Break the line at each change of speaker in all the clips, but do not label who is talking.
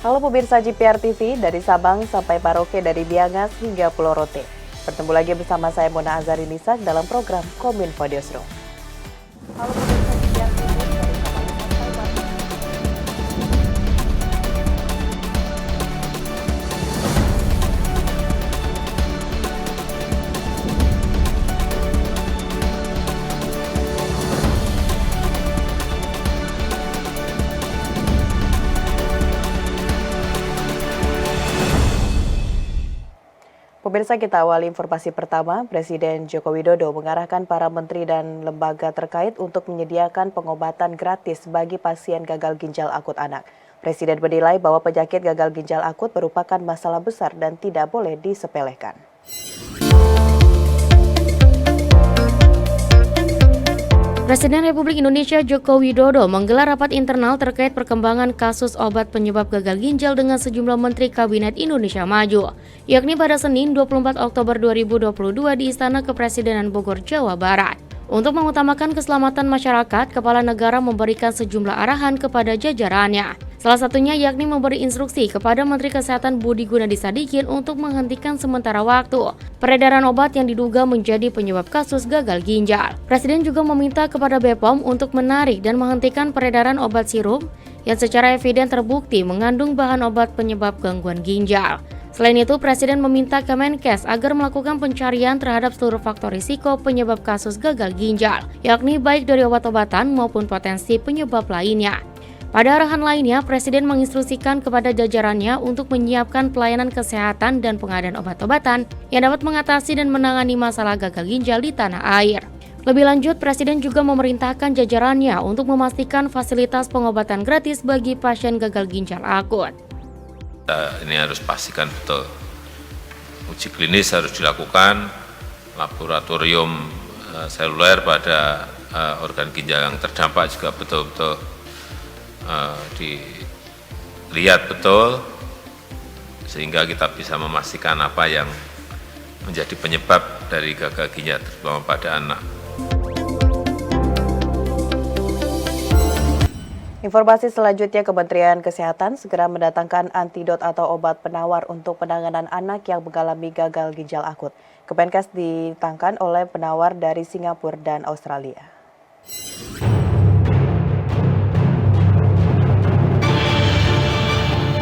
Halo pemirsa GPR TV, dari Sabang sampai Maroke, dari Biangas hingga Pulau Rote. Bertemu lagi bersama saya Mona Azari Nisak dalam program Kominfo Newsroom. Halo pemirsa GPR TV, dari Sabang sampai Maroke. Pemirsa, kita awali informasi pertama. Presiden Joko Widodo mengarahkan para menteri dan lembaga terkait untuk menyediakan pengobatan gratis bagi pasien gagal ginjal akut anak. Presiden menilai bahwa penyakit gagal ginjal akut merupakan masalah besar dan tidak boleh disepelekan.
Presiden Republik Indonesia Joko Widodo menggelar rapat internal terkait perkembangan kasus obat penyebab gagal ginjal dengan sejumlah Menteri Kabinet Indonesia Maju, yakni pada Senin 24 Oktober 2022 di Istana Kepresidenan Bogor, Jawa Barat. Untuk mengutamakan keselamatan masyarakat, Kepala Negara memberikan sejumlah arahan kepada jajarannya. Salah satunya yakni memberi instruksi kepada Menteri Kesehatan Budi Gunadi Sadikin untuk menghentikan sementara waktu peredaran obat yang diduga menjadi penyebab kasus gagal ginjal. Presiden juga meminta kepada BPOM untuk menarik dan menghentikan peredaran obat sirup yang secara eviden terbukti mengandung bahan obat penyebab gangguan ginjal. Selain itu, Presiden meminta Kemenkes agar melakukan pencarian terhadap seluruh faktor risiko penyebab kasus gagal ginjal, yakni baik dari obat-obatan maupun potensi penyebab lainnya. Pada arahan lainnya, Presiden menginstruksikan kepada jajarannya untuk menyiapkan pelayanan kesehatan dan pengadaan obat-obatan yang dapat mengatasi dan menangani masalah gagal ginjal di tanah air. Lebih lanjut, Presiden juga memerintahkan jajarannya untuk memastikan fasilitas pengobatan gratis bagi pasien gagal ginjal akut.
Ini harus pastikan betul, uji klinis harus dilakukan, laboratorium seluler pada organ ginjal yang terdampak juga betul-betul dilihat betul, sehingga kita bisa memastikan apa yang menjadi penyebab dari gagal ginjal terutama pada anak.
Informasi selanjutnya, Kementerian Kesehatan segera mendatangkan antidot atau obat penawar untuk penanganan anak yang mengalami gagal ginjal akut. Kemenkes ditangkan oleh penawar dari Singapura dan Australia.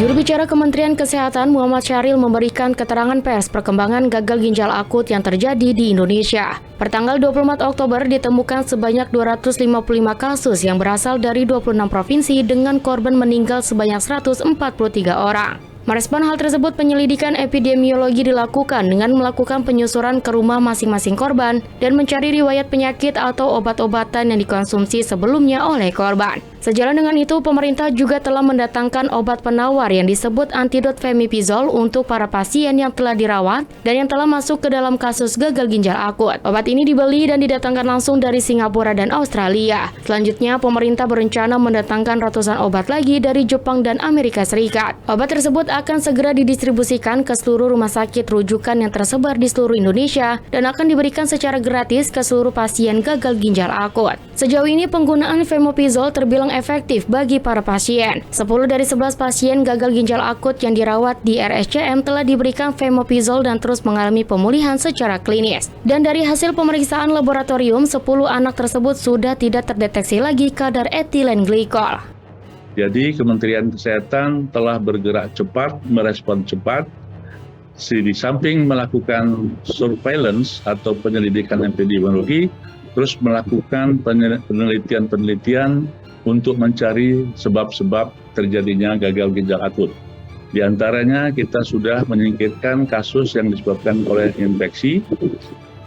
Juru bicara Kementerian Kesehatan Muhammad Syahril memberikan keterangan pers perkembangan gagal ginjal akut yang terjadi di Indonesia. Pertanggal 24 Oktober ditemukan sebanyak 255 kasus yang berasal dari 26 provinsi dengan korban meninggal sebanyak 143 orang. Merespon hal tersebut, penyelidikan epidemiologi dilakukan dengan melakukan penyusuran ke rumah masing-masing korban dan mencari riwayat penyakit atau obat-obatan yang dikonsumsi sebelumnya oleh korban. Sejalan dengan itu, pemerintah juga telah mendatangkan obat penawar yang disebut antidot Femipizol untuk para pasien yang telah dirawat dan yang telah masuk ke dalam kasus gagal ginjal akut. Obat ini dibeli dan didatangkan langsung dari Singapura dan Australia. Selanjutnya, pemerintah berencana mendatangkan ratusan obat lagi dari Jepang dan Amerika Serikat. Obat tersebut akan segera didistribusikan ke seluruh rumah sakit rujukan yang tersebar di seluruh Indonesia dan akan diberikan secara gratis ke seluruh pasien gagal ginjal akut. Sejauh ini penggunaan Femipizol terbilang efektif bagi para pasien. 10 dari 11 pasien gagal ginjal akut yang dirawat di RSCM telah diberikan Femipizol dan terus mengalami pemulihan secara klinis. Dan dari hasil pemeriksaan laboratorium, 10 anak tersebut sudah tidak terdeteksi lagi kadar etilen glikol.
Jadi Kementerian Kesehatan telah bergerak cepat, merespon cepat, di samping melakukan surveillance atau penyelidikan epidemiologi, terus melakukan penelitian-penelitian untuk mencari sebab-sebab terjadinya gagal ginjal akut. Di antaranya kita sudah menyingkirkan kasus yang disebabkan oleh infeksi,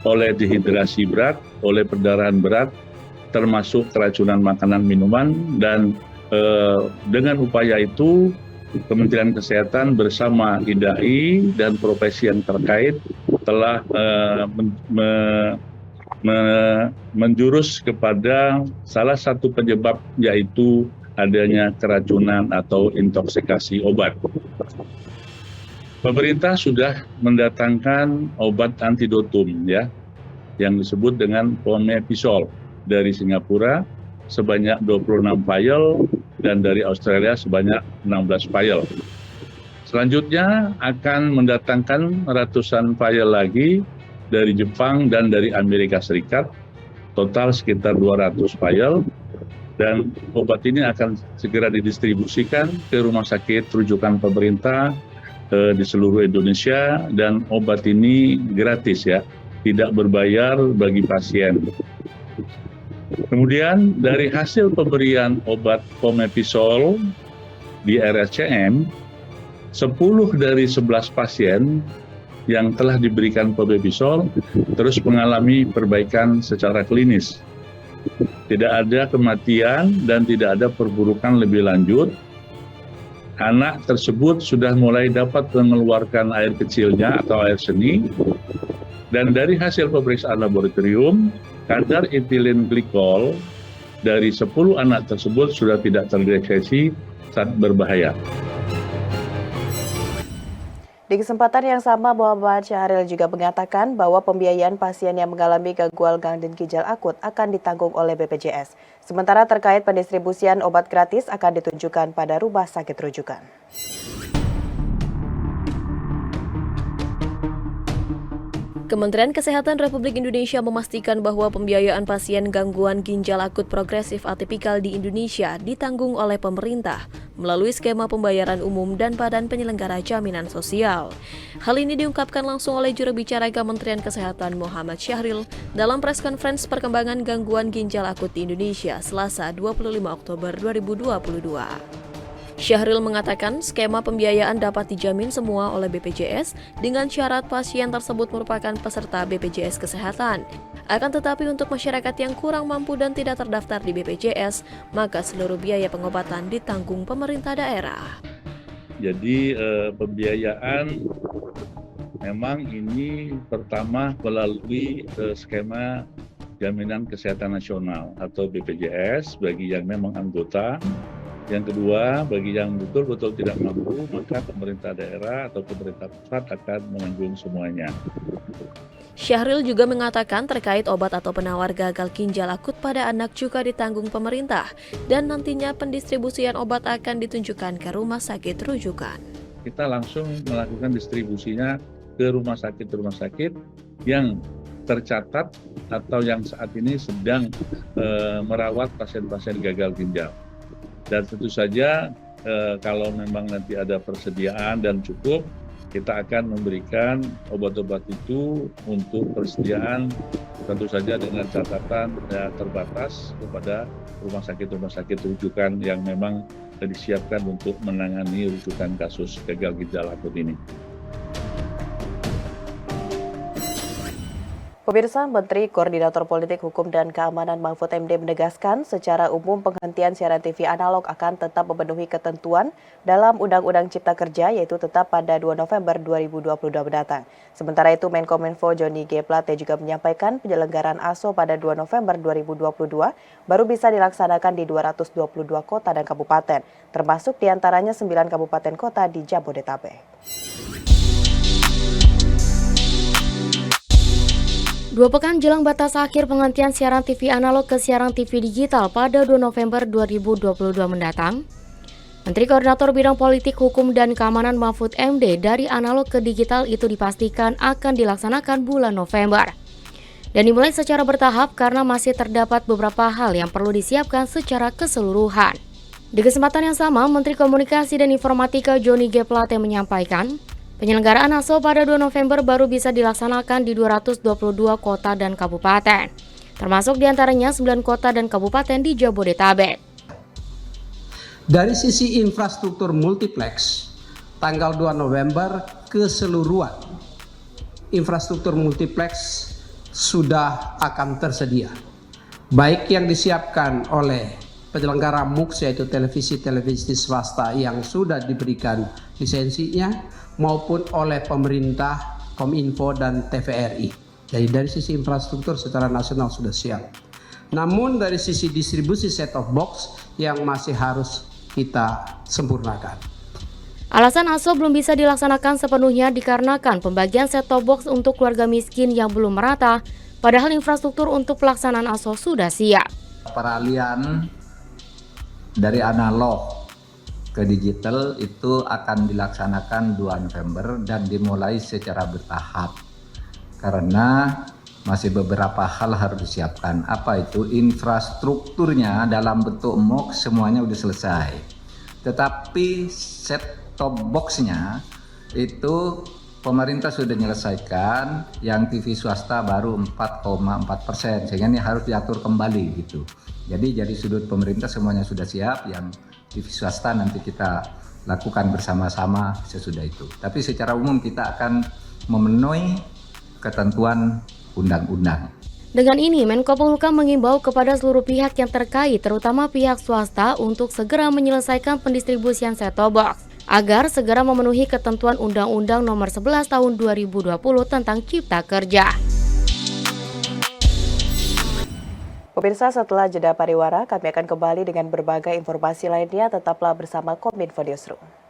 oleh dehidrasi berat, oleh perdarahan berat, termasuk keracunan makanan minuman, dan dengan upaya itu Kementerian Kesehatan bersama IDAI dan profesi yang terkait telah menjurus kepada salah satu penyebab, yaitu adanya keracunan atau intoksikasi obat. Pemerintah sudah mendatangkan obat antidotum yang disebut dengan Femipizol dari Singapura sebanyak 26 vial dan dari Australia sebanyak 16 vial. Selanjutnya akan mendatangkan ratusan vial lagi dari Jepang dan dari Amerika Serikat, total sekitar 200 vial, dan obat ini akan segera didistribusikan ke rumah sakit rujukan pemerintah di seluruh Indonesia, dan obat ini gratis ya, tidak berbayar bagi pasien. Kemudian dari hasil pemberian obat Pomepizole di RSCM, 10 dari 11 pasien yang telah diberikan Pomepizole terus mengalami perbaikan secara klinis. Tidak ada kematian dan tidak ada perburukan lebih lanjut. Anak tersebut sudah mulai dapat mengeluarkan air kecilnya atau air seni. Dan dari hasil pemeriksaan laboratorium, kadar etilen glikol dari 10 anak tersebut sudah tidak terdeteksi zat berbahaya.
Di kesempatan yang sama, Muhammad Syahril juga mengatakan bahwa pembiayaan pasien yang mengalami gangguan ginjal akut akan ditanggung oleh BPJS. Sementara terkait pendistribusian obat gratis akan ditunjukkan pada rumah sakit rujukan.
Kementerian Kesehatan Republik Indonesia memastikan bahwa pembiayaan pasien gangguan ginjal akut progresif atipikal di Indonesia ditanggung oleh pemerintah melalui skema pembayaran umum dan Badan Penyelenggara Jaminan Sosial. Hal ini diungkapkan langsung oleh juru bicara Kementerian Kesehatan Muhammad Syahril dalam press conference perkembangan gangguan ginjal akut di Indonesia Selasa 25 Oktober 2022. Syahril mengatakan skema pembiayaan dapat dijamin semua oleh BPJS dengan syarat pasien tersebut merupakan peserta BPJS Kesehatan. Akan tetapi untuk masyarakat yang kurang mampu dan tidak terdaftar di BPJS, maka seluruh biaya pengobatan ditanggung pemerintah daerah.
Jadi pembiayaan memang ini pertama melalui skema Jaminan Kesehatan Nasional atau BPJS bagi yang memang anggota. Yang kedua, bagi yang betul-betul tidak mampu, maka pemerintah daerah atau pemerintah pusat akan menanggung semuanya.
Syahril juga mengatakan terkait obat atau penawar gagal ginjal akut pada anak juga ditanggung pemerintah dan nantinya pendistribusian obat akan ditunjukkan ke rumah sakit rujukan.
Kita langsung melakukan distribusinya ke rumah sakit yang tercatat atau yang saat ini sedang merawat pasien-pasien gagal ginjal. Dan tentu saja kalau memang nanti ada persediaan dan cukup, kita akan memberikan obat-obat itu untuk persediaan tentu saja dengan catatan terbatas kepada rumah sakit rujukan yang memang disiapkan untuk menangani rujukan kasus gagal ginjal akut ini.
Pemirsa, Menteri Koordinator Politik Hukum dan Keamanan Mahfud MD menegaskan secara umum penghentian siaran TV analog akan tetap memenuhi ketentuan dalam Undang-Undang Cipta Kerja yaitu tetap pada 2 November 2022 mendatang. Sementara itu Menkominfo Johnny G. Plate juga menyampaikan penyelenggaraan ASO pada 2 November 2022 baru bisa dilaksanakan di 222 kota dan kabupaten, termasuk diantaranya 9 kabupaten kota di Jabodetabek.
2 pekan jelang batas akhir penghentian siaran TV analog ke siaran TV digital pada 2 November 2022 mendatang, Menteri Koordinator Bidang Politik, Hukum, dan Keamanan Mahfud MD dari analog ke digital itu dipastikan akan dilaksanakan bulan November. Dan dimulai secara bertahap karena masih terdapat beberapa hal yang perlu disiapkan secara keseluruhan. Di kesempatan yang sama, Menteri Komunikasi dan Informatika Johnny G. Plate menyampaikan, penyelenggaraan ASO pada 2 November baru bisa dilaksanakan di 222 kota dan kabupaten, termasuk diantaranya 9 kota dan kabupaten di Jabodetabek.
Dari sisi infrastruktur multiplex, tanggal 2 November keseluruhan infrastruktur multiplex sudah akan tersedia. Baik yang disiapkan oleh penyelenggara MUX yaitu televisi swasta yang sudah diberikan lisensinya, maupun oleh pemerintah, Kominfo, dan TVRI. Jadi dari sisi infrastruktur secara nasional sudah siap. Namun dari sisi distribusi set-top box yang masih harus kita sempurnakan.
Alasan ASO belum bisa dilaksanakan sepenuhnya dikarenakan pembagian set-top box untuk keluarga miskin yang belum merata, padahal infrastruktur untuk pelaksanaan ASO sudah siap.
Peralihan dari analog ke digital itu akan dilaksanakan 2 November dan dimulai secara bertahap. Karena masih beberapa hal harus disiapkan. Apa itu? Infrastrukturnya dalam bentuk MOOC semuanya sudah selesai. Tetapi set-top box-nya itu pemerintah sudah menyelesaikan, yang TV swasta baru 4,4%, sehingga ini harus diatur kembali gitu. Jadi dari sudut pemerintah semuanya sudah siap, yang TV swasta nanti kita lakukan bersama-sama sesudah itu. Tapi secara umum kita akan memenuhi ketentuan undang-undang.
Dengan ini, Menko Polhukam mengimbau kepada seluruh pihak yang terkait, terutama pihak swasta, untuk segera menyelesaikan pendistribusian set-top box agar segera memenuhi ketentuan Undang-Undang Nomor 11 Tahun 2020 tentang Cipta Kerja.
Pemirsa, setelah jeda pariwara, kami akan kembali dengan berbagai informasi lainnya. Tetaplah bersama Kominfo Newsroom.